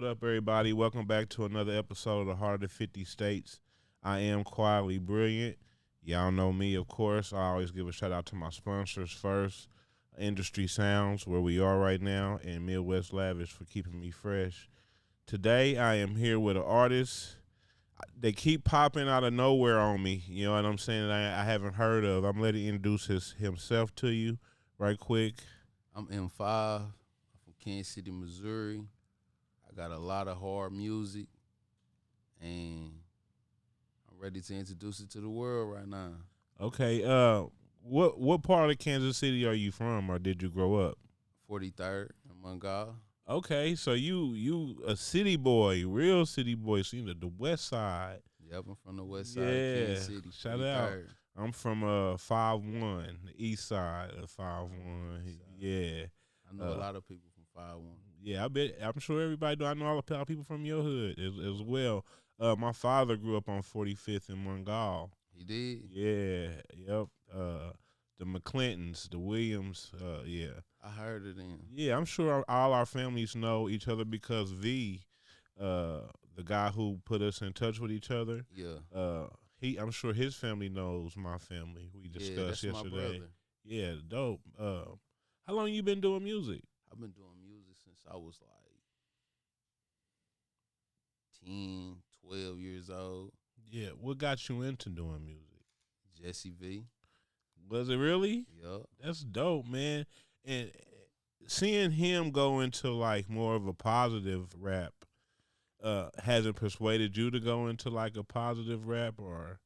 up, everybody? Welcome back to another episode of the Heart of the 50 States. I am quietly brilliant. Y'all know me, of course. I always give a shout out to my sponsors first. Industry Sounds, where we are right now, and Midwest Lavish for keeping me fresh. Today, I am here with an artist. They keep popping out of nowhere on me. You know what I'm saying? I haven't heard of. I'm letting introduce himself to you right quick. I'm M5. I'm from Kansas City, Missouri. I got a lot of hard music, and I'm ready to introduce it to the world right now. Okay. What part of Kansas City are you from, or did you grow up? 43rd in Mungal. Okay, so you a city boy, real city boy. So you know the West Side. Yep, I'm from the west side of Yeah, Kansas City. shout out. 43rd. I'm from 5-1, the East Side of 5-1. Yeah, I know a uh, lot of people from 51. yeah. I'm sure everybody do. I know a lot of people from your hood as well. My father grew up on 45th in Mungal. He did? Yeah, yep. The McClintons, the Williams. Yeah. I heard of them. Yeah, I'm sure all our families know each other because the guy who put us in touch with each other, Yeah. I'm sure his family knows my family. We Yeah, discussed that's my yesterday. brother. Yeah, dope. How long you been doing music? I've been doing music since I was like 10, 12 years old. Yeah, what got you into doing music? Jesse V. Was it really? Yup. That's dope, man. And seeing him go into like more of a positive rap, has it persuaded you to go into like a positive rap or?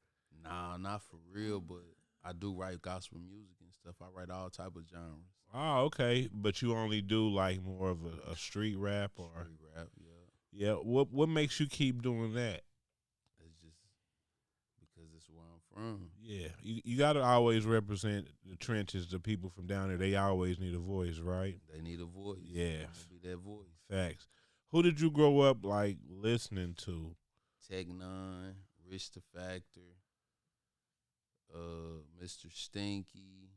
Nah, not for real, but I do write gospel music and stuff. I write all type of genres. Oh, okay. But you only do like more of a street rap or? Street rap, yeah. Yeah. What makes you keep doing that? It's just because it's where I'm from. Yeah, you got to always represent the trenches, the people from down there. They always need a voice, right? They need a voice. Yeah. Be that voice. Facts. Who did you grow up like listening to? Tech Nine, Rich the Factor, Mr. Stinky,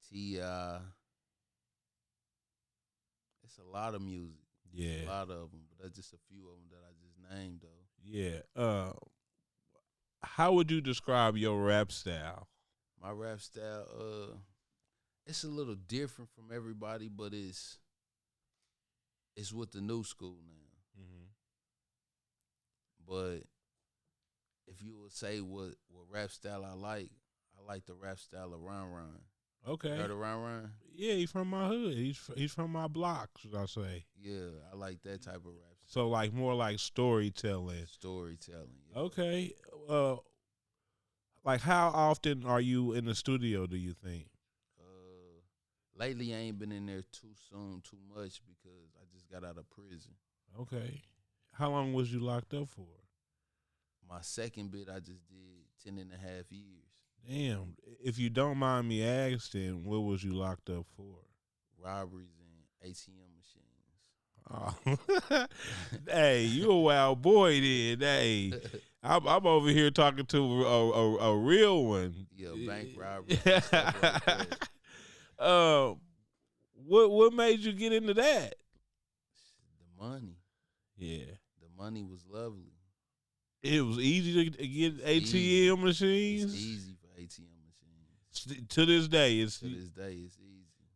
T.I. It's a lot of music. Yeah. A lot of them, but that's just a few of them that I just named, though. Yeah. How would you describe your rap style? My rap style, it's a little different from everybody, but it's with the new school now. Mm-hmm. But if you would say what rap style I like the rap style of Ron Ron. Okay. Heard of Ron Ron? Yeah, he's from my hood. He's from my block, should I say? Yeah, I like that type of rap style. So like more like storytelling. Storytelling. Yeah. Okay. Like how often are you in the studio? Do you think? Lately, I ain't been in there too much because I just got out of prison. Okay. How long was you locked up for? My second bit, I just did 10 and a half years. Damn. If you don't mind me asking, what was you locked up for? Robberies and ATM machines. Oh. Hey, you a wild boy then. Hey, I'm over here talking to a real one. Yeah, bank robbery. Stuff like that. What made you get into that? The money. Yeah. The money was lovely. It was easy to get ATM machines. It's easy for ATM machines. To this day, it's easy.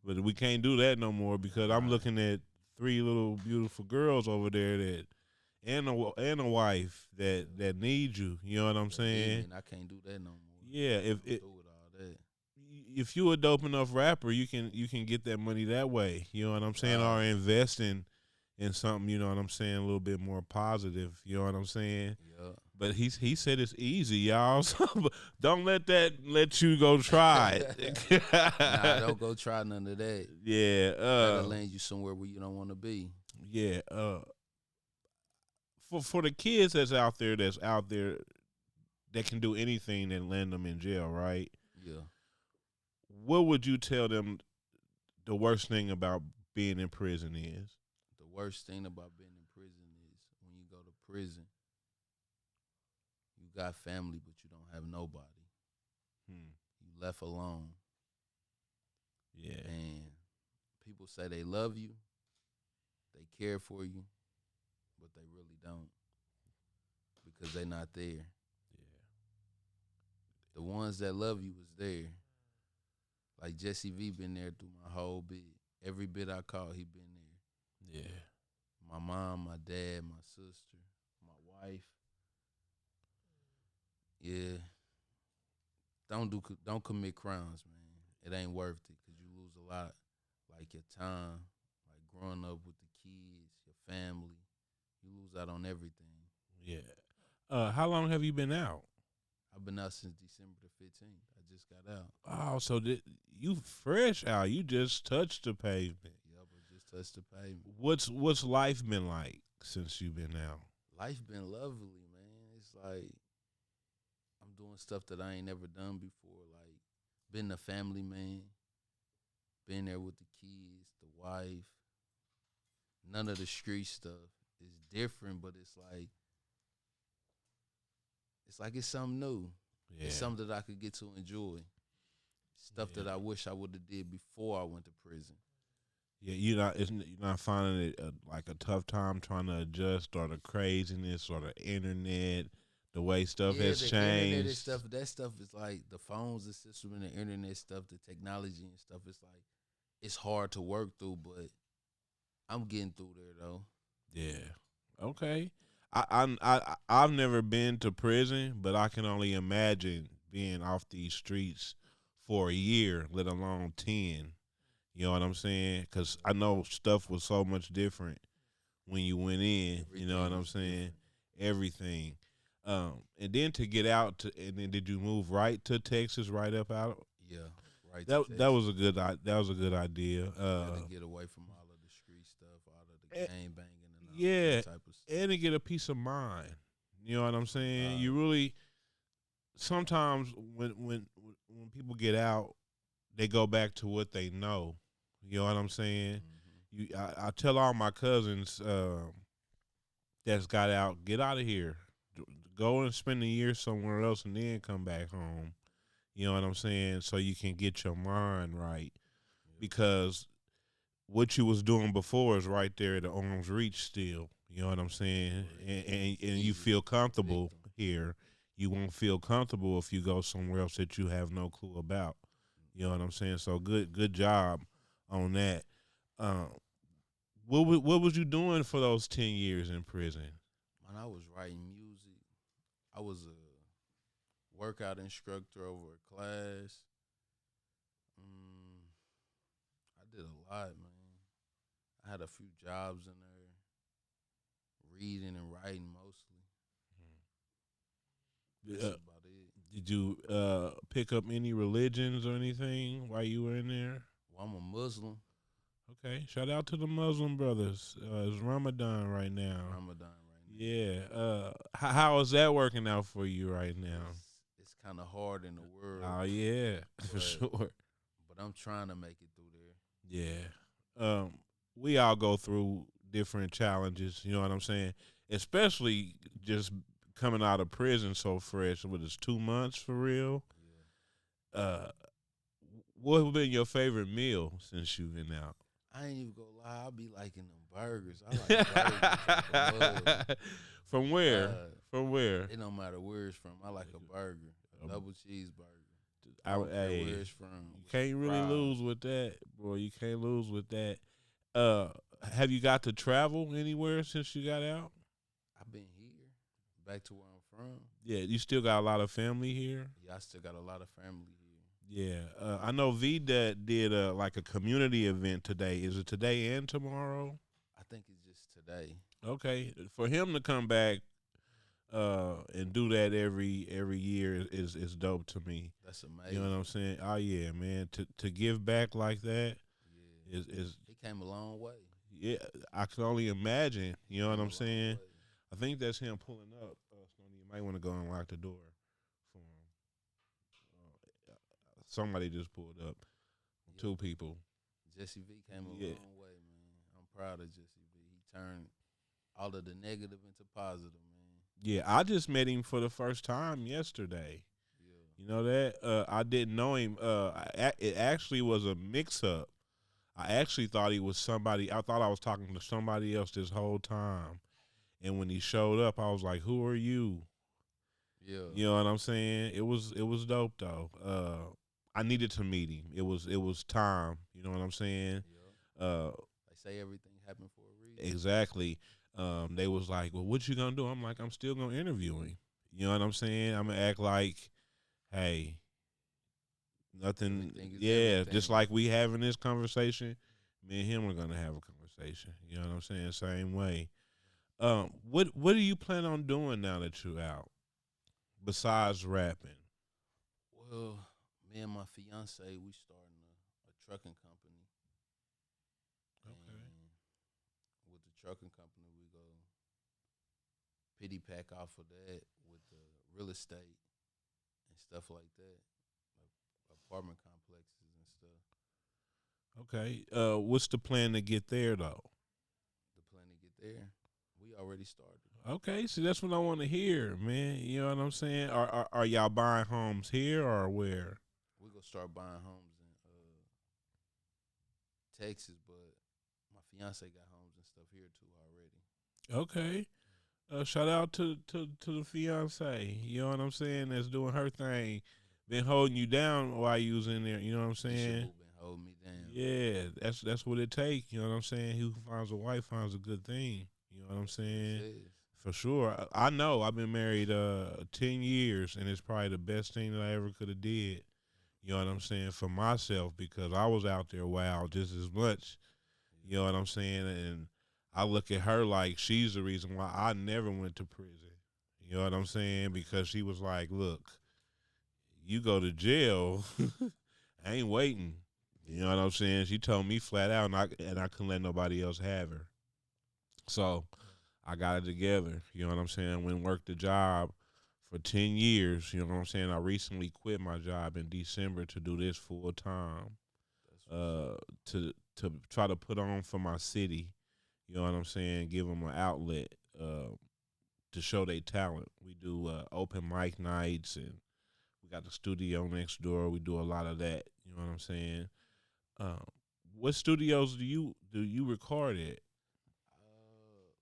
But we can't do that no more because I'm looking at 3 little beautiful girls over there that and a wife that need you. You know what I'm saying? And I can't do that no more. Yeah, if you a dope enough rapper, you can get that money that way. You know what I'm saying? Or invest in something. You know what I'm saying? A little bit more positive. You know what I'm saying? Yeah. But he said it's easy, y'all. So don't let you go try it. Nah, don't go try none of that. Yeah. That'll land you somewhere where you don't want to be. Yeah. For the kids that's out there that can do anything and land them in jail, right? Yeah. What would you tell them the worst thing about being in prison is? The worst thing about being in prison is when you go to prison, you got family, but you don't have nobody. You left alone. Yeah. And people say they love you, They care for you, but they really don't because they not there. The ones that love you was there. Like Jesse V been there through my whole bit. Every bit I caught, he been there. Yeah. My mom, my dad, my sister, my wife. Yeah. Don't commit crimes, man. It ain't worth it because you lose a lot, like your time, like growing up with the kids, your family. You lose out on everything. Yeah. How long have you been out? I've been out since December the 15th. I just got out. Oh, so you fresh out. You just touched the pavement. Yep, I just touched the pavement. What's life been like since you've been out? Life been lovely, man. It's like I'm doing stuff that I ain't never done before. Like been a family man, been there with the kids, the wife. None of the street stuff is different, but it's something new. Yeah. It's something that I could get to enjoy. Stuff that I wish I would have did before I went to prison. Yeah, you're not finding it like a tough time trying to adjust, or the craziness, or the internet, the way stuff has the changed. internet and stuff. That stuff is like the phones, the system, and the internet stuff, the technology and stuff. It's like it's hard to work through, but I'm getting through there though. Yeah. Okay. I've never been to prison, but I can only imagine being off these streets for a year, let alone 10. You know what I'm saying? Because I know stuff was so much different when you went in. You know what I'm saying? Everything. And then to get out, and then did you move right to Texas, right up out? Yeah, right. That was a good idea. To get away from all of the street stuff, all of the gang banging, and all yeah, that type of stuff. And to get a peace of mind. You know what I'm saying? You really sometimes when people get out, they go back to what they know. You know what I'm saying? Mm-hmm. I tell all my cousins that's got out, get out of here. Go and spend a year somewhere else and then come back home. You know what I'm saying? So you can get your mind right. Because what you was doing before is right there at the arm's reach still. You know what I'm saying? And you feel comfortable here. You won't feel comfortable if you go somewhere else that you have no clue about. You know what I'm saying? So good job on that. What was you doing for those 10 years in prison? Man, I was writing music. I was a workout instructor over a class. I did a lot, man. I had a few jobs in there, reading and writing mostly. That's about it. Did you pick up any religions or anything while you were in there? Well, I'm a Muslim. Okay, shout out to the Muslim brothers. It's Ramadan right now. Yeah. How is that working out for you right now? It's kind of hard in the world. Oh yeah, for sure. But I'm trying to make it through there. Yeah. We all go through different challenges. You know what I'm saying? Especially just coming out of prison so fresh. What is 2 months for real? Yeah. What have been your favorite meal since you've been out? I ain't even gonna lie. I be liking them burgers. I like burgers. From where? From where? It don't matter where it's from. I like a burger, a double cheeseburger. Hey, where it's from. You can't really lose with that, bro. You can't lose with that. Have you got to travel anywhere since you got out? I've been here, back to where I'm from. Yeah, you still got a lot of family here? Yeah, I still got a lot of family here. Yeah, I know V-Dad did like a community event today. Is it today and tomorrow? I think it's just today. Okay, for him to come back and do that every year is dope to me. That's amazing. You know what I'm saying? Oh yeah, man. To give back like that is he came a long way. Yeah, I can only imagine. You know what I'm saying? I think that's him pulling up. You might want to go and lock the door for him. Somebody just pulled up. Yeah. 2 people. Jesse V came a long way, man. I'm proud of Jesse V. He turned all of the negative into positive, man. Yeah, I just met him for the first time yesterday. Yeah. You know that? I didn't know him. It actually was a mix-up. I actually thought he was somebody. I thought I was talking to somebody else this whole time. And when he showed up, I was like, "Who are you?" Yeah. You know what I'm saying? It was dope though. I needed to meet him. It was time. You know what I'm saying? Yeah. Uh, They say everything happened for a reason. exactly. They was like, "Well, what you gonna do?" I'm like, "I'm still gonna interview him." You know what I'm saying? I'm gonna act like, "Hey, nothing." Everything is Yeah, just everything. like we having this conversation, me and him are gonna have a conversation. You know what I'm saying? Same way. What do you plan on doing now that you out besides rapping? Well, me and my fiance, we starting a trucking company, Okay. and with the trucking company, we go pity pack off of that with the real estate and stuff like that, like apartment complexes and stuff. Okay. What's the plan to get there though? The plan to get there, we already started. Okay, see that's what I want to hear, man. You know what I'm saying? Are y'all buying homes here or where? We gonna start buying homes in Texas, but my fiance got homes and stuff here too already. Okay. Shout out to the fiance. You know what I'm saying? That's doing her thing. Been holding you down while you was in there. You know what I'm Keisha saying? Boo been holding me down. Yeah, that's what it take. You know what I'm saying? Who finds a wife finds a good thing. You know what I'm That's what it saying? says. For sure. I know. I've been married 10 years, and it's probably the best thing that I ever could have did. You know what I'm saying, for myself, because I was out there wild just as much. You know what I'm saying, and I look at her like she's the reason why I never went to prison. You know what I'm saying, because she was like, "Look, you go to jail, I ain't waiting." You know what I'm saying? She told me flat out, and I couldn't let nobody else have her. So I got it together. You know what I'm saying? I went and worked the job for 10 years. You know what I'm saying? I recently quit my job in December to do this full time. That's what's Uh, up. to try to put on for my city. You know what I'm saying? Give them an outlet to show their talent. We do open mic nights, and we got the studio next door. We do a lot of that. You know what I'm saying? Uh, what studios do you record at?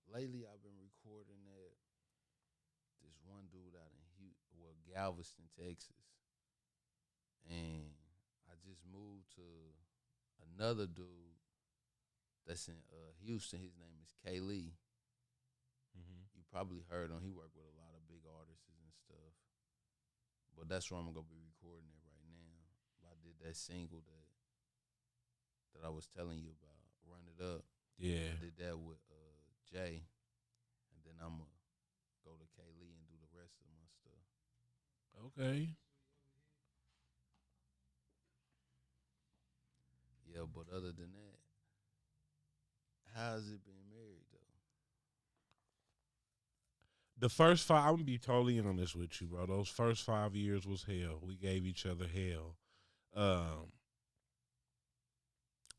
Lately I've been recording at this one dude out in Galveston, Texas, and I just moved to another dude that's in Houston. His name is K. Lee. Mm-hmm. You probably heard him. He worked with a lot of big artists and stuff. But that's where I'm gonna be recording it right now. I did that single that I was telling you about, "Run It Up." Yeah. I did that with Jay, and then I'm gonna go to K. Lee and do the rest of my stuff. Okay. Yeah, but other than that, how's it being married though? The first five, I'm gonna be totally honest with you, bro. Those first 5 years was hell. We gave each other hell. Um,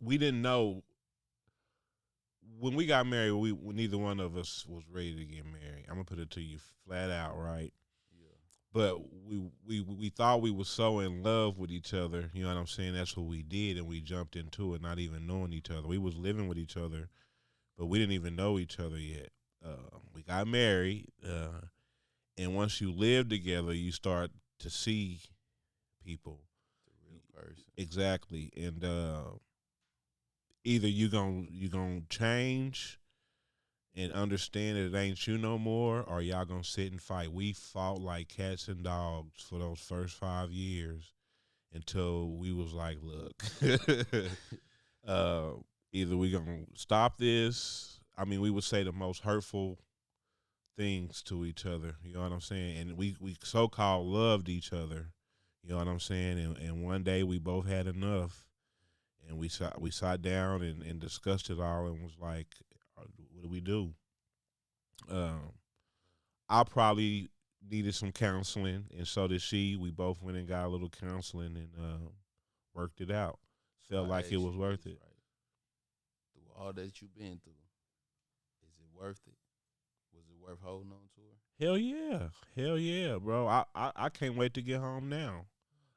we didn't know when we got married. Neither one of us was ready to get married. I'm gonna put it to you flat out, right? Yeah, But we thought we were so in love with each other. You know what I'm saying? That's what we did, and we jumped into it, not even knowing each other. We was living with each other, but we didn't even know each other yet. We got married, and once you live together, you start to see people. the real person. Exactly, and either you gonna change and understand that it ain't you no more, or y'all gonna sit and fight. We fought like cats and dogs for those first 5 years until we was like, look, uh, either we gonna stop this. I mean, we would say the most hurtful things to each other. You know what I'm saying? And we so called loved each other. You know what I'm saying? And one day we both had enough, and we sat down and discussed it all, and was like, what do we do? Um, I probably needed some counseling, and so did she. We both went and got a little counseling and worked it out. So Felt I like it ask was you worth this, it. right? Through all that you've been through, is it worth it? Was it worth holding on to her? Hell yeah, bro. I can't wait to get home now.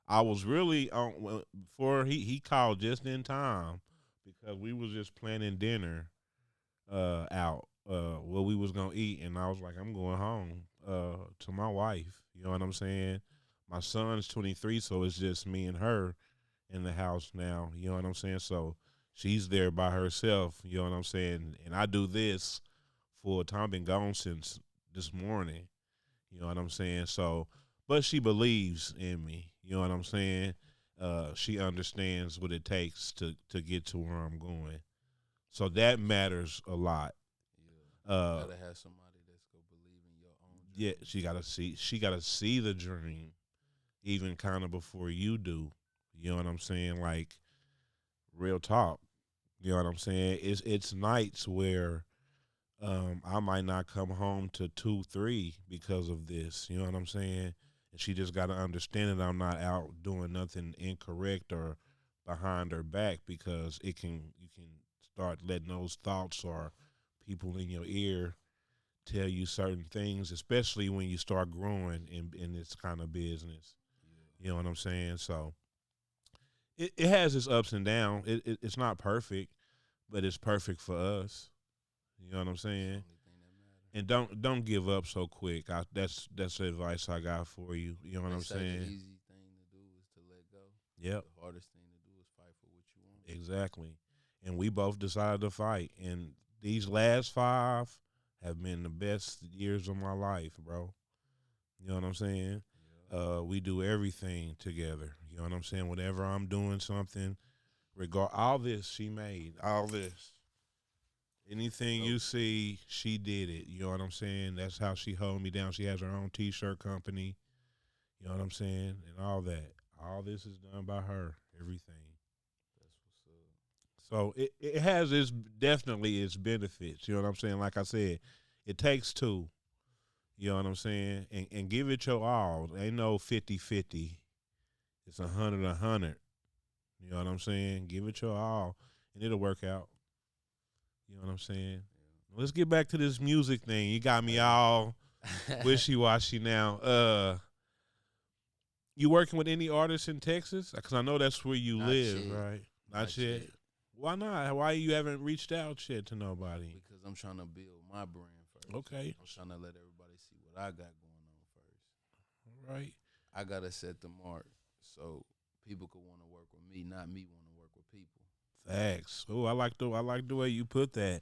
I was really on before he called just in time, because we was just planning dinner out what we was gonna eat, and I was like, I'm going home to my wife. You know what I'm saying? My son's 23, so it's just me and her in the house now. You know what I'm saying? So she's there by herself. You know what I'm saying? And I do this full time. Been gone since this morning. You know what I'm saying? So, but she believes in me. You know what I'm saying? She understands what it takes to get to where I'm going. So that matters a lot. You Uh, gotta have somebody that's gonna believe in your own yeah, dream. she gotta see the dream even kind of before you do. You know what I'm saying? Like real talk. You know what I'm saying? It's nights where I might not come home to 2, 3 because of this. You know what I'm saying? And she just got to understand that I'm not out doing nothing incorrect or behind her back because you can start letting those thoughts or people in your ear tell you certain things, especially when you start growing in this kind of business. Yeah, You know what I'm saying? So it has its ups and downs. It's not perfect, but it's perfect for us. You know what I'm that's the saying? only thing that matters. And don't give up so quick. That's the advice I got for you. You know what They I'm say the saying? easy thing to do is to let go. Yep, The hardest thing to do is fight for what you want. exactly. And we both decided to fight. And these last 5 have been the best years of my life, bro. You know what I'm saying? Yeah. We do everything together. You know what I'm saying? Whenever I'm doing something, regard all this she made, all this. Anything So you see, she did it. You know what I'm saying? That's how she hold me down. She has her own t-shirt company. You know what I'm saying? And all that. All this is done by her. Everything. that's what's up. So it has its definitely its benefits. You know what I'm saying? Like I said, it takes two. You know what I'm saying? And give it your all. Ain't no 50-50. It's 100-100. You know what I'm saying? Give it your all, and it'll work out. You know what I'm saying? Let's get back to this music thing. You got me all Yeah. wishy washy now. You working with any artists in Texas? Because I know that's where you Not live, yet. right? Not Not yet. yet. Why not? Why you haven't reached out yet to nobody? Because I'm trying to build my brand first. Okay, I'm trying to let everybody see what I got going on first. all right. I gotta set the mark so people could want to work with me, not me want to work with people. Facts. Oh, I like the way you put that.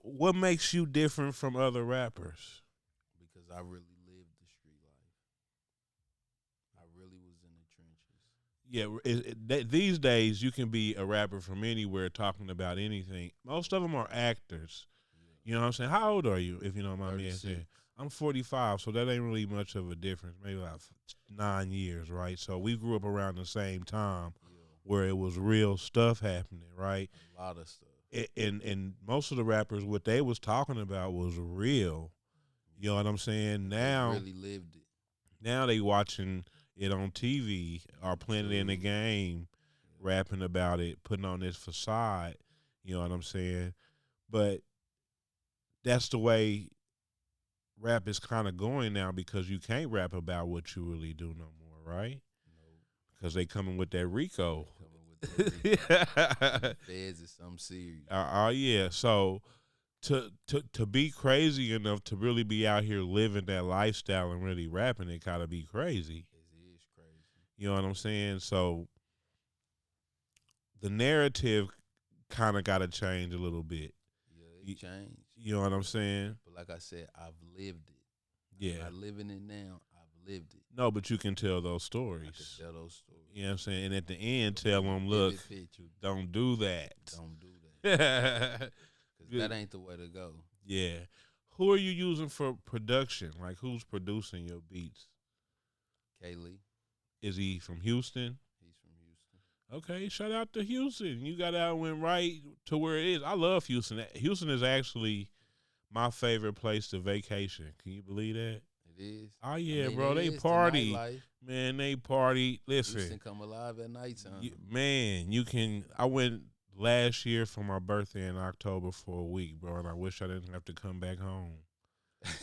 What makes you different from other rappers? Because I really lived the street life. I really was in the trenches. Yeah, these days you can be a rapper from anywhere talking about anything. Most of them are actors. Yeah. You know what I'm saying? How old are you, if you don't mind me 36. asking? I'm 45, so that ain't really much of a difference. Maybe like 9 years, right? So we grew up around the same time Yeah. where it was real stuff happening, right? A lot of stuff. And most of the rappers, what they was talking about was real. You know what I'm saying? Cause they Now, really lived it. now they watching it on TV or playing it in the YouTube. game, Yeah. rapping about it, putting on this facade. You know what I'm saying? But that's the way rap is kind of going now because you can't rap about what you really do no more, right? No. Because they coming with that Rico. They coming with that Rico. Yeah. The feds is something serious. Yeah. So to be crazy enough to really be out here living that lifestyle and really rapping, it gotta be crazy. It is crazy. You know what I'm saying? So the narrative kind of got to change a little bit. Yeah, it's You, changed. you know what I'm saying? But like I said, I've lived it. I'm Yeah. not living it now. I've lived it. No, but you can tell those I can stories. tell those stories. You know what I'm saying? And at the end, A tell them, look, vivid picture. don't do that. Don't do that. Yeah. Because that ain't the way to go. Who are you using for production? Like, who's producing your beats? Kaylee, Is he from Houston? he's from Houston. Okay, shout out to Houston. You got out and went right to where it is. I love Houston. Houston is actually my favorite place to vacation. Can you believe that? It is. Oh I yeah, mean, bro. it They is the party, nightlife. man. They party. Houston Listen, come alive at nighttime. man. You can. I went last year for my birthday in October for a week, bro, and I wish I didn't have to come back home.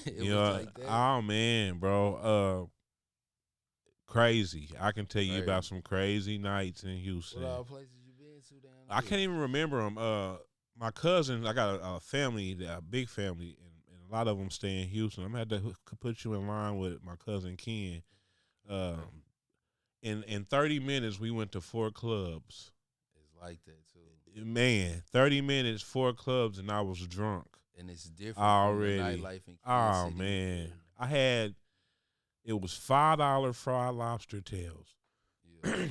It You was know, like that. oh man, bro. Crazy. I can tell you about Crazy. some crazy nights in What Houston. all places you been to down I can't even remember them. My cousins, I got a family, a big family, and a lot of them stay in Houston. I'm gonna have to put you in line with my cousin Ken. Um, in 30 minutes, we went to 4 clubs. It's like that too. Man, 30 minutes, 4 clubs, and I was drunk And it's different from the already. nightlife in Kansas Oh City. man, I had it was $5 fried lobster tails. Yeah.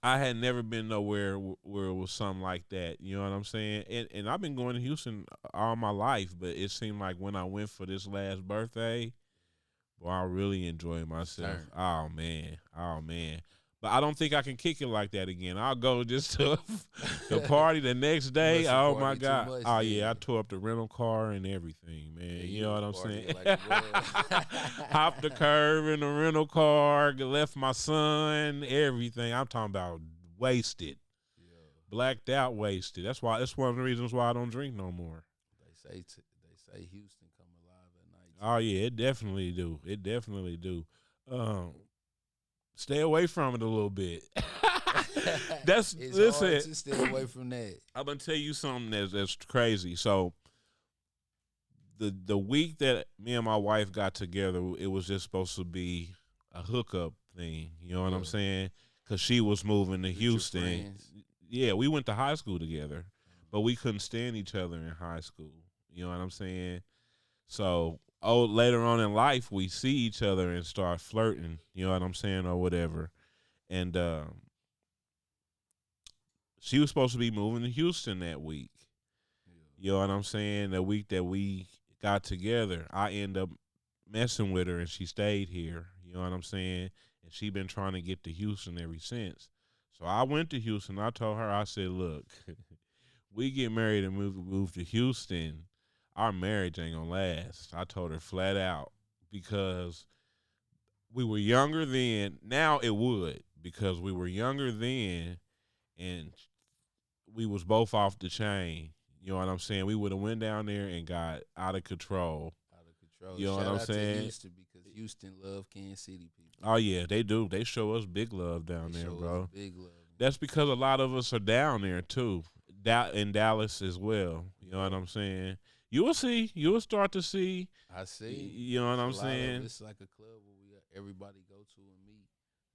I had never been nowhere where it was something like that. You know what I'm saying? And I've been going to Houston all my life, but it seemed like when I went for this last birthday, well, I really enjoyed myself. Turn. Oh man. But I don't think I can kick it like that again. I'll go just to the party the next day. must have Oh my partied too God. much Oh yeah, I then. tore up the rental car and everything, man. Yeah, You you know was what I'm saying? partying like a bug. Hopped the curb in the rental car, left my son, everything. I'm talking about wasted. Yeah. Blacked out, wasted. That's one of the reasons why I don't drink no more. They say Houston come alive at night Oh too. yeah, it definitely do. It definitely do. Um, Stay away from it a little bit. That's It's hard listen. to stay away from that. I'm gonna tell you something that's crazy. So the week that me and my wife got together, it was just supposed to be a hookup thing. You know what I'm Yeah. saying? Because she was moving to With your Houston. friends. Yeah, we went to high school together, but we couldn't stand each other in high school. You know what I'm saying? So, later on in life, we see each other and start flirting. You know what I'm saying, or whatever. And she was supposed to be moving to Houston that week. Yeah. You know what I'm saying? The week that we got together, I end up messing with her, and she stayed here. You know what I'm saying? And she been trying to get to Houston ever since. So I went to Houston. I told her, I said, look, we get married and move to Houston, our marriage ain't gonna last. I told her flat out because we were younger then. Now it would because we were younger then, and we was both off the chain. You know what I'm saying? We would have went down there and got out of control. Out of control. You know what Shout I'm out to saying? Houston because Houston love Kansas City people. Oh yeah, they do. They show us big love down They there, show us bro. big love. That's because a lot of us are down there too. In Dallas as well. You know what Yeah. I'm saying? You will see. You will start to see. I see. You know what It's a I'm lot of saying? it's like a club where everybody go to and meet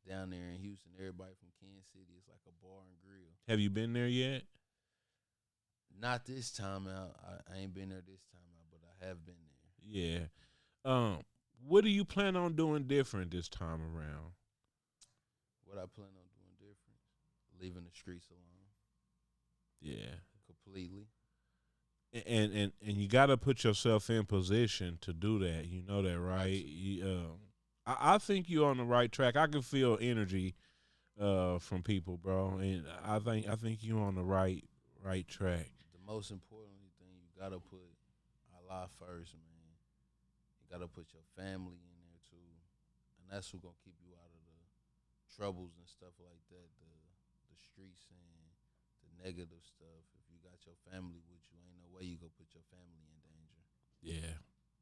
down there in Houston. Everybody from Kansas City. It's like a bar and grill. Have you been there yet? Not this time out. I ain't been there this time out, but I have been there. Yeah. Um, what do you plan on doing different this time around? What I plan on doing different, leaving the streets alone Yeah. completely. And you got to put yourself in position to do that. You know that, right? Got to. I think you're on the right track. I can feel energy from people, bro, and I think you're on the right track. The most important thing you gotta put Allah first, man. You gotta put your family in there too, and that's who gonna keep you out of the troubles and stuff like that. The streets and the negative stuff. If you got your family with you, ain't no way you gonna put your family in danger. Yeah,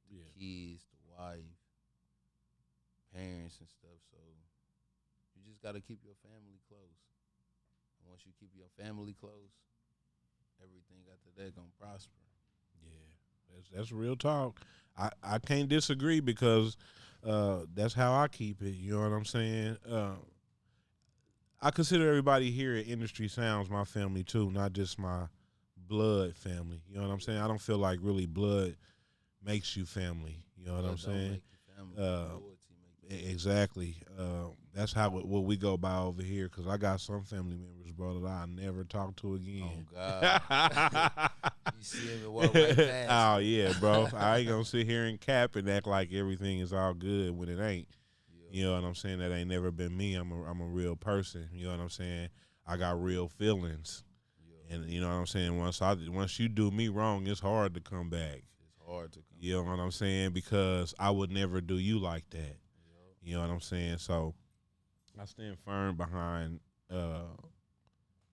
The yeah, kids, the wife, parents, and stuff. So you just gotta keep your family close. And once you keep your family close, everything after that gonna prosper. yeah. That's real talk. I can't disagree because that's how I keep it. You know what I'm saying? I consider everybody here at Industry Sounds my family too, not just my blood family. You know what I'm saying? I don't feel like really blood makes you family. You know what I'm Blood don't saying? make you family. Uh, Loyalty make you family. Exactly. That's how what we go by over here. Cause I got some family members, bro, that I never talk to Oh again. God. You see him and walk right past. Oh yeah, bro. I ain't gonna sit here and cap and act like everything is all good when it ain't. Yeah. You know what I'm saying? That ain't never been me. I'm a real person. You know what I'm saying? I got real feelings, Yeah. and you know what I'm saying. Once you do me wrong, it's hard to come back. It's hard to come. You know what I'm saying? Because I would never do you like that. Yeah. You know what I'm saying? So I stand firm behind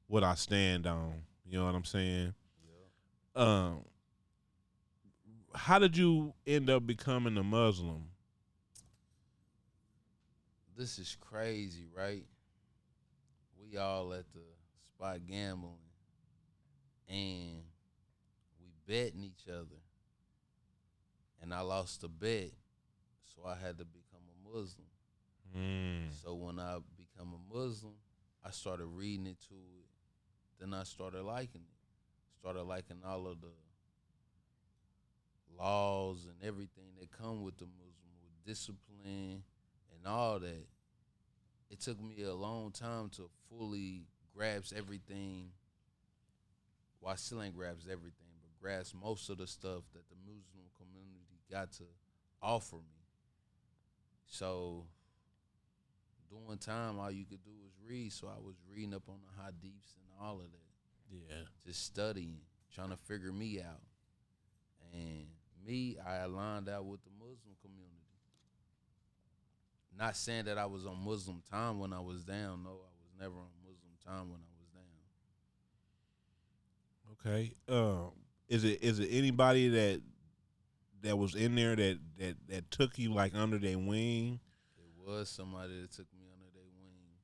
what I stand on. You know what I'm saying? Yeah. Um, how did you end up becoming a Muslim? This is crazy, right? We all at the spot gambling. and we betting each other, and I lost the bet, so I had to become a Muslim. Mm. So when I become a Muslim, I started reading into it. Then I started liking it. Started liking all of the laws and everything that come with the Muslim, with discipline and all that. It took me a long time to fully grasp everything. Well, I still ain't grasp everything, but grasp most of the stuff that the Muslim community got to offer me. So during time, all you could do was read. So I was reading up on the hadiths and all of that, Yeah. just studying, trying to figure me out. And me, I aligned out with the Muslim community. Not saying that I was on Muslim time when I was down. No, I was never on Muslim time when I was down. Okay. Is it anybody that was in there that took you like under their wing? It was somebody that took me under their wing.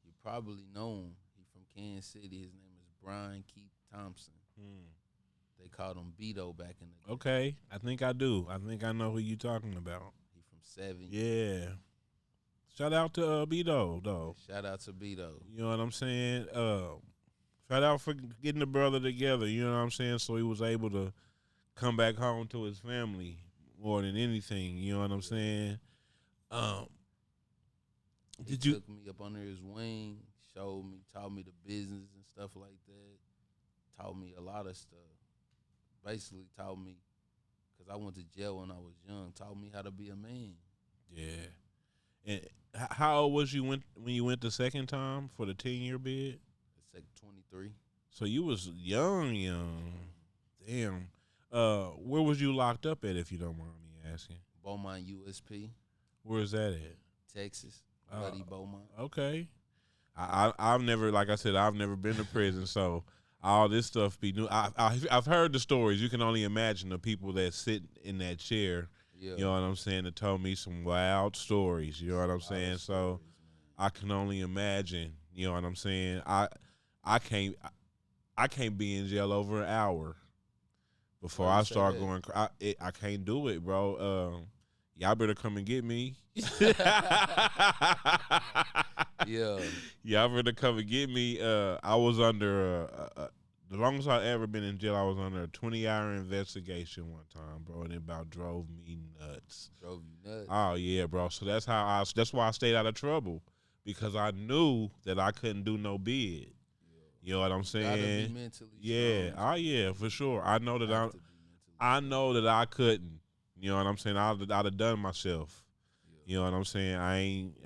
You probably know him. He from Kansas City. His name is Brian Keith Thompson. Hmm. They called him Beto back in the day. Okay, I think I do. I think I know who you talking about. He from Seven. Yeah. Shout out to Beto though. Shout out to Beto. You know what I'm saying? Shout out for getting the brother together. You know what I'm saying? So he was able to come back home to his family more than anything. You know what I'm saying? Um, He did you? took me up under his wing, showed me, taught me the business and stuff like that. Taught me a lot of stuff. Basically taught me, because I went to jail when I was young, taught me how to be a man. Yeah. And how old was you when you went the second time for the 10-year bid? It's like 23. So you was young, young. Damn. Where was you locked up at, if you don't mind me asking? Beaumont USP, Where is that at? Texas. Bloody Beaumont. Okay. I've never, like I said, I've never been to prison, so all this stuff be new. I've heard the stories. You can only imagine the people that sit in that chair. Yeah. You know what I'm saying? That told me some wild stories. You know what I'm saying? So I can only imagine. You know what I'm saying? I can't I can't be in jail over an hour before I start going. I can't do it, bro. Y'all better come and get me. Yeah. Y'all better come and get me. I was under the longest I ever been in jail. I was under a 20-hour investigation one time, bro, and it about drove me nuts. Drove you nuts. Oh yeah, bro. So that's why I stayed out of trouble, because I knew that I couldn't do no bid. You know what I'm saying? Gotta be mentally yeah. strong. Oh yeah, for sure. I know that I know that I couldn't. You know what I'm saying? I'd have done myself. Yeah. You know what I'm saying? I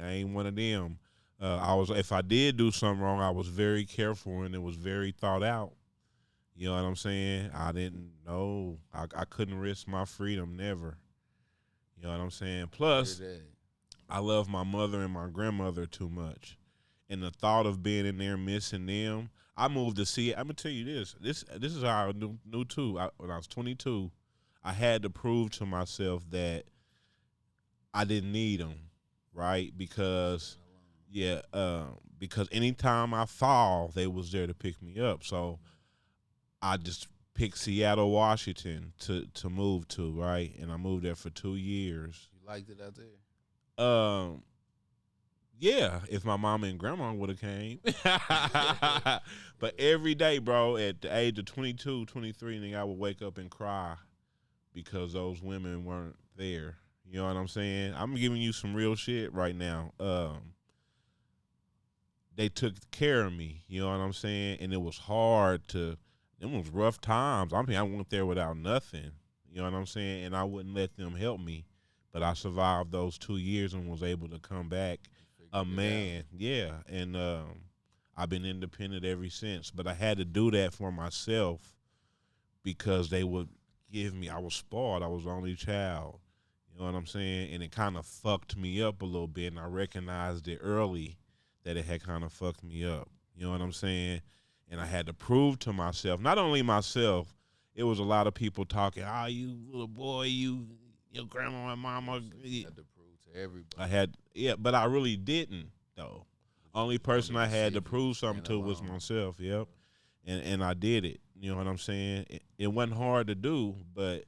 ain't one of them. If I did do something wrong, I was very careful and it was very thought out. You know what I'm saying? I didn't know. I couldn't risk my freedom, never. You know what I'm saying? Plus, I love my mother and my grandmother too much. And the thought of being in there missing them, I moved to see it. I'm gonna tell you this. This is how I knew too. When I was 22, I had to prove to myself that I didn't need them, right? Because because anytime I fall, they was there to pick me up. So I just picked Seattle, Washington to move to, right? And I moved there for 2 years. You liked it out there? Yeah, if my mama and grandma would have came. But every day, bro, at the age of 22, 23, nigga, I would wake up and cry because those women weren't there. You know what I'm saying? I'm giving you some real shit right now. They took care of me, you know what I'm saying? And it was hard it was rough times. I mean, I went there without nothing, you know what I'm saying? And I wouldn't let them help me. But I survived those 2 years and was able to come back a man. Yeah. And I've been independent ever since. But I had to do that for myself because they would give me, I was spoiled. I was the only child. You know what I'm saying? And it kind of fucked me up a little bit. And I recognized it early that it had kind of fucked me up. You know what I'm saying? And I had to prove to myself, not only myself, it was a lot of people talking, you little boy, your grandma and mama. You had to prove to everybody. But I really didn't, though. Only person I had to prove something to was myself, yep. and I did it. You know what I'm saying? It wasn't hard to do, but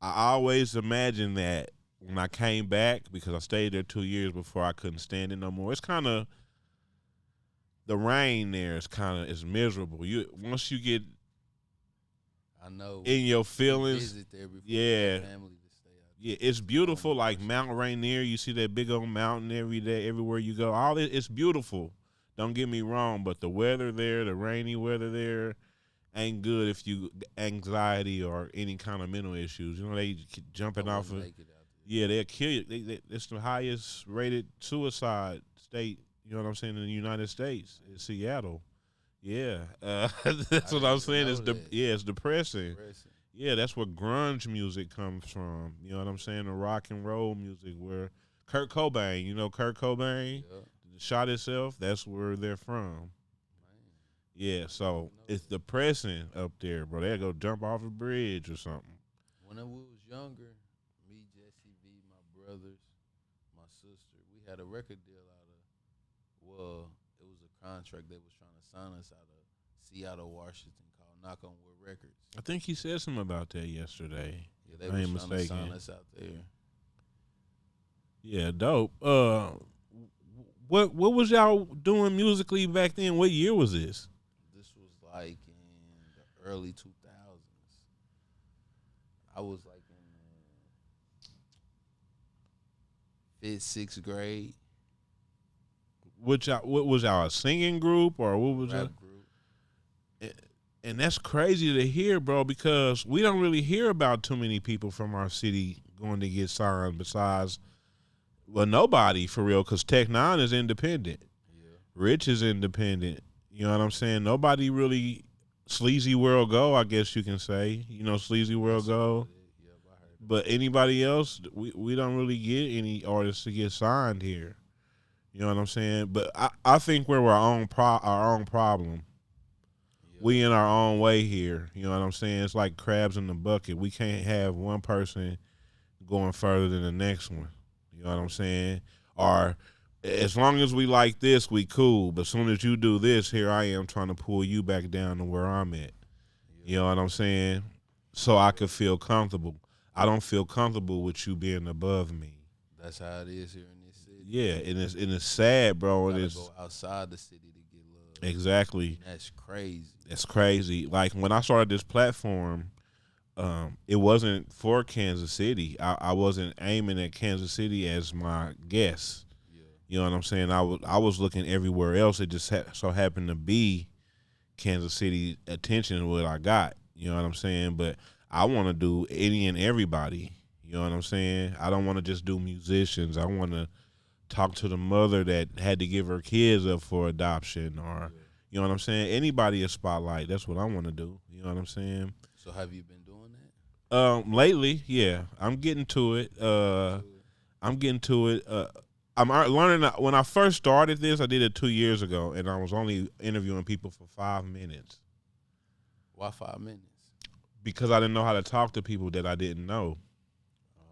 I always imagined that when I came back, because I stayed there 2 years before I couldn't stand it no more. It's kind of the rain there is kind of is miserable. You once you get I know in your we feelings, visit there before we yeah, take family to stay out yeah, there. it's It's a home beautiful. of Like worship. Mount Rainier, you see that big old mountain every day, everywhere you go. All it's beautiful. Don't get me wrong, but the weather there, the rainy weather there, ain't good if you anxiety or any kind of mental issues. You know they I jumping off wouldn't of. make it out there. Yeah, they'll kill you. It's the highest rated suicide state. You know what I'm saying in the United States, in Seattle. Yeah, that's I what didn't I'm even saying. know that. Yeah, it's depressing. Depressing. Yeah, that's where grunge music comes from. You know what I'm saying? The rock and roll music where Kurt Cobain, you know Kurt Cobain, Yeah, shot itself. That's where they're from. man. Yeah, I didn't so even know it's that. depressing up there, bro. They go jump off a bridge or something. When I was younger, me, Jesse V, my brothers, my sister, we had a record deal out of. Well, it was a contract they was trying to sign us out of Seattle, Washington, called Knock on Wood Records. I think he said something about that yesterday. Yeah, If they I was ain't trying to sign mistaken. us out there. Yeah, dope. What was y'all doing musically back then? What year was this? This was like in the early 2000s. I was like in fifth, sixth grade. What was y'all a singing group or what was Rap y'all? group. And that's crazy to hear, bro, because we don't really hear about too many people from our city going to get signed besides, well, nobody for real, because Tech Nine is independent. Yeah, Rich is independent. You know what I'm saying? Nobody really, Sleazy World Go, I guess you can say. You know, Sleazy I World seen Go. with it. Yep, I heard But about it. anybody else, we don't really get any artists to get signed here. You know what I'm saying? But I think we're our own problem. Yep. We in our own way here. You know what I'm saying? It's like crabs in the bucket. We can't have one person going further than the next one. You know what I'm saying? Or as long as we like this, we cool. But as soon as you do this, here I am trying to pull you back down to where I'm at. You Yep. know what I'm saying? So I Yep. could feel comfortable. I don't feel comfortable with you being above me. That's how it is here in this city. Yeah, and it's sad, You bro. And gotta it's go outside the city to get love, exactly and that's crazy. that's crazy. Like when I started this platform, it wasn't for Kansas City. I wasn't aiming at Kansas City as my guest. Yeah. You know what I'm saying? I was looking everywhere else. It just so happened to be Kansas City attention what I got. You know what I'm saying? But I want to do any and everybody. You know what I'm saying? I don't want to just do musicians. I want to talk to the mother that had to give her kids up for adoption, or Yeah. you know what I'm saying? Anybody a spotlight. That's what I want to do. You know what I'm saying? So have you been doing that? Lately, yeah, I'm getting to it. You getting into it? I'm getting to it. I'm learning. When I first started this, I did it 2 years ago, and I was only interviewing people for 5 minutes Why 5 minutes? because I didn't know how to talk to people that I didn't know. Oh,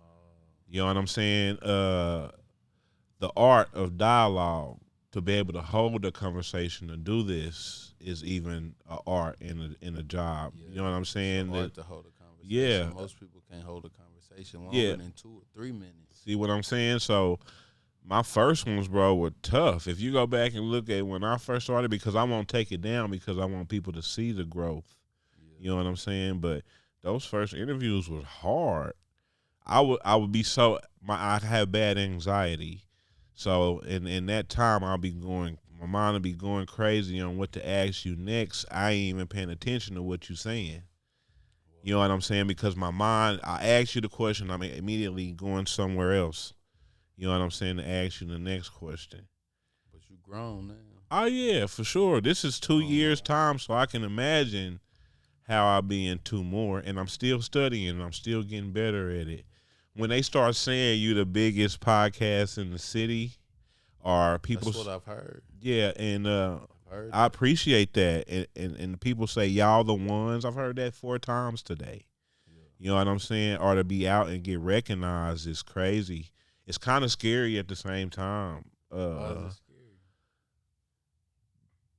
You know what I'm saying? The art of dialogue, to be able to hold a conversation, to do this is even an art in a job. yeah. You know what I'm It's an saying? art to hold a Yeah, conversation. Most people can't hold a conversation yeah. longer than 2 or 3 minutes. See what I'm saying? So my first ones, bro, were tough. If you go back and look at when I first started, because I won't take it down because I want people to see the growth. Yeah. You know what I'm saying? But those first interviews was hard. I would be so I have bad anxiety. So in that time I'll be going my mind will be going crazy on what to ask you next. I ain't even paying attention to what you saying. You know Wow. what I'm saying? Because my mind, I ask you the question, I'm immediately going somewhere else. You know what I'm saying? To ask you the next question. But you grown now. Oh yeah, for sure. This is two Grown years up. time, so I can imagine how I'll be in two more. And I'm still studying and I'm still getting better at it. When they start saying you the biggest podcast in the city, or people, That's what I've heard. yeah, and I've heard I that. appreciate that. And the people say y'all the ones. I've heard that 4 times today. Yeah. You know what I'm saying? Or to be out and get recognized is crazy. It's kind of scary at the same time. Why is it scary?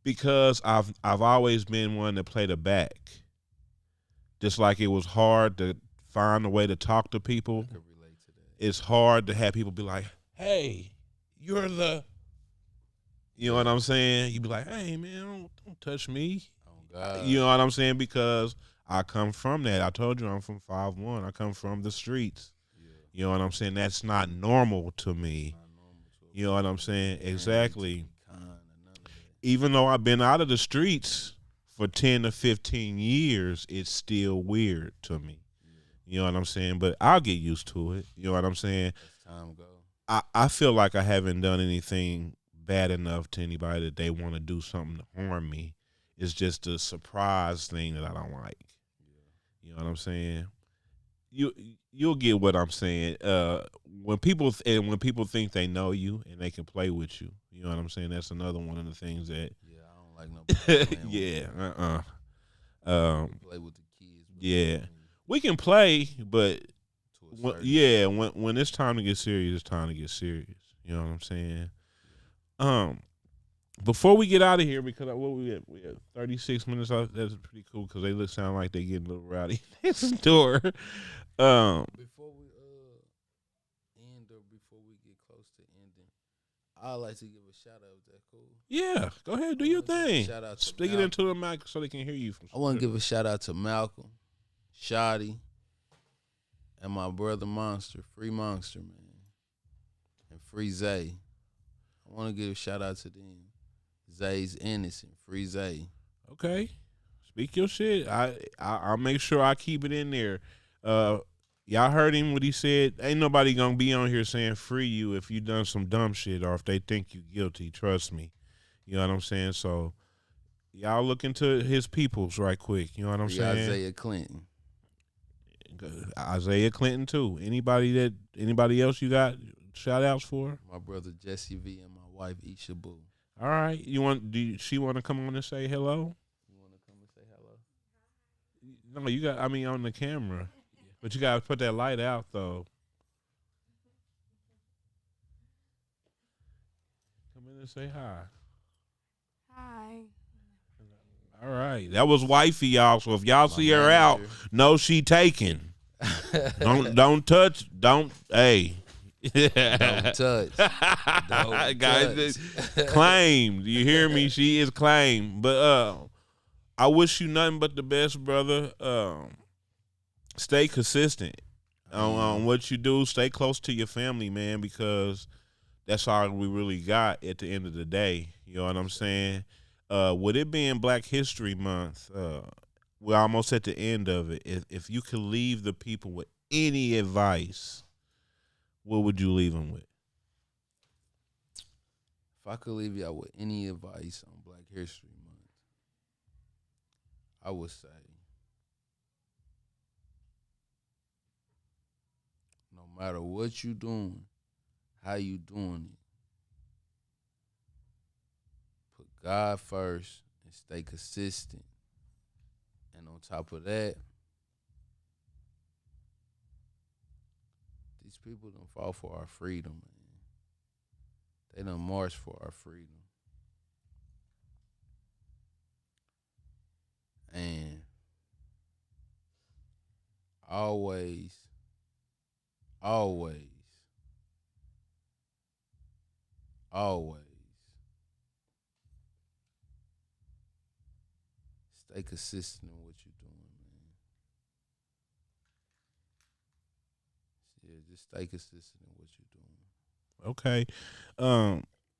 Because I've always been one to play the back. Just like it was hard to find a way to talk to I people, could relate to that. it's hard to have people be like, "Hey, you're the," you know Yeah. what I'm saying? You be like, "Hey, man, don't touch me." Oh God. You know what I'm saying? Because I come from that. I told you I'm from 5'1". I come from the streets. Yeah. You know what I'm saying? That's not normal to It's me. not normal to a You know what I'm female to saying? be friendly, to Exactly. be kind, or none of that. Even though I've been out of the streets for 10 to 15 years, it's still weird to me. Yeah. You know what I'm saying? But I'll get used to it. You know what I'm saying? As time go. I feel like I haven't done anything bad enough to anybody that they want to do something to harm me. It's just a surprise thing that I don't like. Yeah. You know what I'm saying? You you'll get what I'm saying. When people think they know you and they can play with you, you know what I'm saying. That's another one of the things that, Yeah. I don't like nobody playing with yeah, me. um, We play with the kids, but yeah, not me, we can play, but to a certain yeah, extent. when it's time to get serious, it's time to get serious. You know what I'm saying? Yeah. Um, before we get out of here, because what we at 36 minutes. That's pretty cool because they sound like they getting a little rowdy next door. Um, Before we end, or before we get close to ending, I'd like to give a shout out. Is that cool? yeah, go ahead, I do your want to give a thing. shout out to Stick it into Malcolm. the mic so they can hear you from. I want to give a shout out to Malcolm, Shoddy, and my brother Monster, Free Monster, man, and Free Zay. I want to give a shout out to them. Zay's innocent. Free Zay. Okay, speak your shit. I'll make sure I keep it in there. Uh, y'all heard him what he said. Ain't nobody gonna be on here saying free you if you done some dumb shit or if they think you guilty. Trust me. You know what I'm saying? So y'all look into his peoples right quick. You know what I'm Free saying? Isaiah Clinton. Isaiah Clinton too. Anybody else you got shout outs for? My brother Jesse V and my wife Isha Boo. All right. She want to come on and say hello? You want to come and say hello? No, you got. I mean, on the camera, but you got to put that light out though. Come in and say hi. Hi. All right, that was wifey, y'all. So if y'all My see her out, manager. know she taken. Don't touch. Don't. Hey. Don't touch. Don't Guys, touch. claimed. You hear me? She is claimed. But I wish you nothing but the best, brother. Stay consistent on what you do. Stay close to your family, man, because that's all we really got at the end of the day. You know what I'm saying? With it being Black History Month, we're almost at the end of it. If you could leave the people with any advice, what would you leave them with? If I could leave y'all with any advice on Black History Month, I would say no matter what you doing, how you doing it, put God first and stay consistent. And on top of that, these people done fought for our freedom, man. They done marched for our freedom. And always, always, always stay consistent in what you're doing, man. Yeah, just stay consistent in what you're doing. Okay.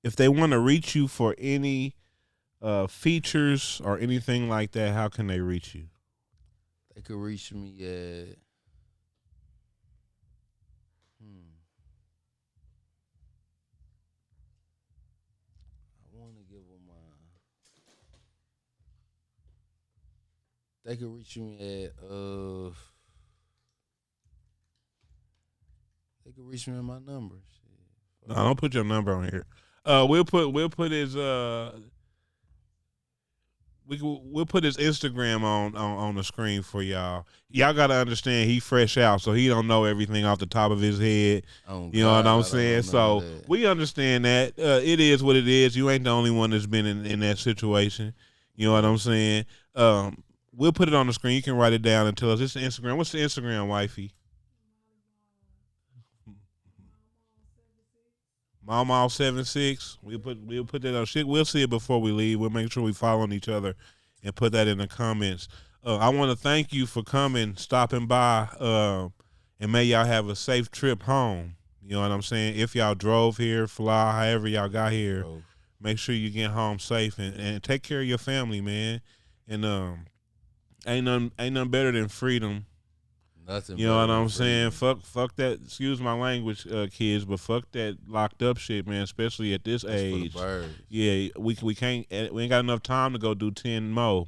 If they want to reach you for any features or anything like that, how can they reach you? They could reach me at I want to give them my. They could reach me at They could reach me at my numbers. No, don't put your number on here. We'll put his we'll put his Instagram on the screen for y'all. Y'all gotta understand he fresh out, so he don't know everything off the top of his head. Oh You know what God, I'm I don't saying? know none of So that. we understand that. It is what it is. You ain't the only one that's been in that situation. You know what I'm saying? We'll put it on the screen. You can write it down and tell us. It's the Instagram. What's the Instagram, wifey? Mall 76. We'll put that on shit. We'll see it before we leave. We'll make sure we following each other and put that in the comments. I want to thank you for coming, stopping by, and may y'all have a safe trip home. You know what I'm saying? If y'all drove here, fly, however y'all got here, Bro, make sure you get home safe and take care of your family, man. And ain't nothing better than freedom. nothing You know better what than I'm saying? freedom. Fuck that. Excuse my language, kids, but fuck that locked up shit, man. Especially at this That's for the age. birds. Yeah, we can't. We ain't got enough time to go do 10 more.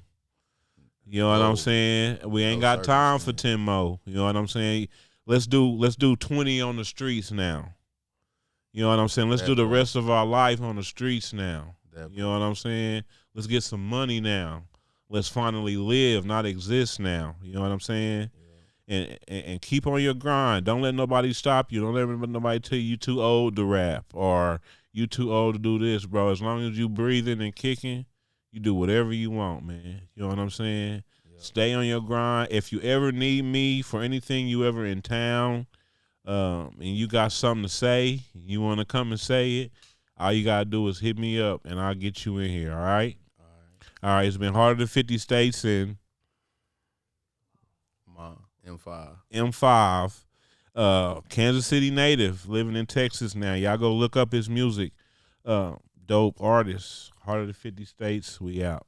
You know what I'm No, saying? We ain't no got time for circumstance. 10 more. You know what I'm saying? Let's do 20 on the streets now. You know what I'm saying? Let's do That the part. rest of our life on the streets now. That You know what I'm saying? Let's get some money now. Let's finally live, not exist now. You know what I'm saying? And keep on your grind. Don't let nobody stop you. Don't let nobody tell you too old to rap or you too old to do this, bro. As long as you breathing and kicking, you do whatever you want, man. You know what I'm saying? Yeah. Stay on your grind. If you ever need me for anything, you ever in town, and you got something to say, you want to come and say it, all you gotta do is hit me up and I'll get you in here. All right. All right. All right. It's been harder than 50 states and My M5. M5. Kansas City native, living in Texas now. Y'all go look up his music. Dope artist. Harder than 50 states. We out.